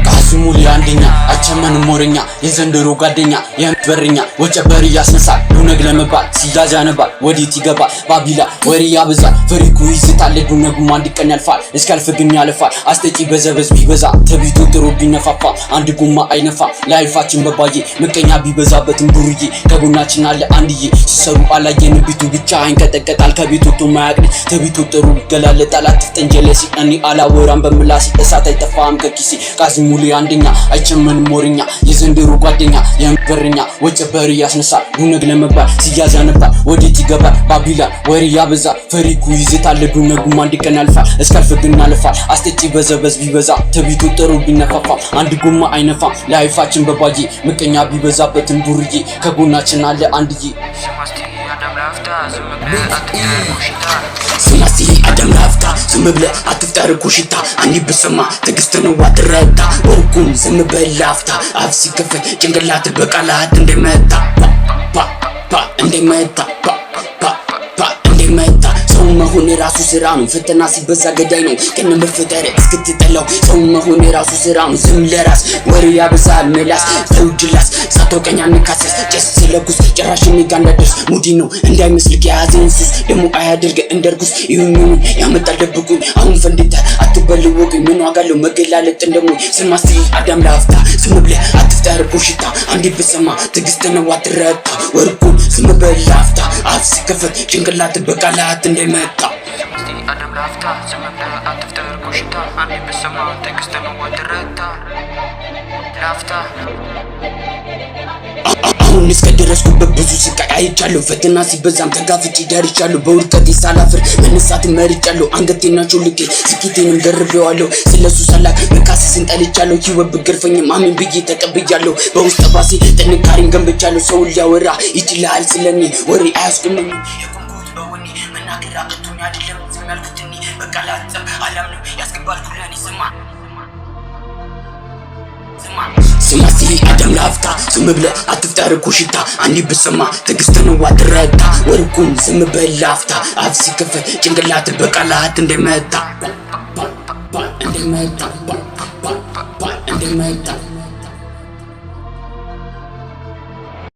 ቃስሙሊ አንደኛ አቸመን ሞረኛ የዘንደሮ ጓደኛ የምበርኛ ወጨበሪ ያስነሳል ዱነግ ለመባል ሲያዝ ያነባል ወዲት ይገባል ባቢላ ወሬ ያበዛል ፍሪኩ ይዝታል ዱነጉም አንድ ቀን ያልፋል እስካልፍ ግን ያልፋል አስተጪ በዘበዝ ቢበዛ ተቢቶ ጥሩ ቢነፋፋ አንድ ጎማ አይነፋ ላይፋችን በባዬ ምቀኛ ቢበዛበትም ዱርዬ ከጎናችን አለ አንድዬ ሲሰሩ አላየን ቢቱ ብቻ አይንቀጠቀጣል ከቤቱ ተማያቅድ ተቢቶ ጥሩ ገላለጣል አትፍጠንጀለሲ እኔ አላወራም በምላሲ እሳት አይጠፋም ከኪሴ ቃስሙሊ አንደኛ አይቸመን ሞረኛ የዘንደሮ ጓደኛ የምበርኛ ወጨበሪ ያስነሳል ዱነግ ለመባል ሲያዝ ያነባል ወዲት ይገባል ባቢላ ወሬ ያበዛል ፍሪኩ ይዝታል ዱነጉም አንድ ቀን ያልፋል እስካልፍ ግን ያልፋል አስተጪ በዘበዝ ቢበዛ ተቢቶ ጥሩ ቢነፋፋ አንድ ጎማ አይነፋ ላይፋችን በባዬ ምቀኛ ቢበዛበትም ዱርዬ ከጎናችን አለ አንድዬ ስማስቲ አደም ላፍታ ዝም ብለህ አትፍጠር ኩሽታ አንዲ ብሰማ ትግስትን ዋትረታ ወርቁን ዝም በል ላፍታ አፍ ሲከፈት ጭንቅላት በቃላት እንደመታ እንደመታ እንደመታ ሰው መሆን የራሱ ስራ ነው ፈተና ሲበዛ ገዳይ ነው ቀን መፈጠር እስክትጠላው ሰው መሆን የራሱ ስራ ነው ዝም ለራስ ወሬ ያበዛል ምላስ ተውጅላስ ሳትወቀኛ ንካሰስ ጨስ ስለኩስ ጭራሽ ጋር እንዳደርስ ሙዲ ነው እንዳይመስልክ ያዘን ሱስ ደሞ አያድርግ እንደርጉስ ይሁን ያመጣል ደብቁኝ አሁን ፈንድታ አትበልወቅ ምን ዋጋለው መገላለጥ እንደሞ ስማስቲ አዳም ላፍታ ዝም ብለህ አትፍጠር ኩሽታ አንዲ ብሰማ ትግስትን ዋትረታ ወርቁን ዝም በል ላፍታ አፍ ሲከፈት ጭንቅላት በቃላት እንደመታ አዳም ላፍታ ዝም ብለህ አትፍጠር ኩሽታ አንዲ ብሰማ ትግስትን ዋትረታ ላፍታ አሁን እስከደረስኩበት ብዙ ስቃይ አይቻለሁ ፈተና ሲበዛም ተጋፍጬ ደርቻለሁ በውድቀቴ ሳላፍር መነሳት መርጫለሁ አንገቴና ሾልቄ ስኬቴንም ደርቤዋለሁ ስለሱ ሰላክ መካሰስን ጠልቻለሁ ህይወት ብገርፈኝም አሜን ብዬ ተቀብያለሁ በውስጥ ባሴ ጥንካሬን ገንብቻለሁ ሰው ሊያወራ ይችላል ስለኔ ወሬ አያስቆመኝ የቆምኩት በወኔ መናገር አቅቶኝ አይደለም ዝም ያልኩት እኔ በቃላት አላምነው ያስገባል ኩላኔ ስማስቲ አዳም ላፍታ ዝም ብለህ አትፍጠር ኩሽታ አንዲ ብሰማ ትግስትን ዋትረታ ወርቁን ዝም በል ላፍታ አፍ ሲከፈት ጭንቅላት በቃላት እንደመታ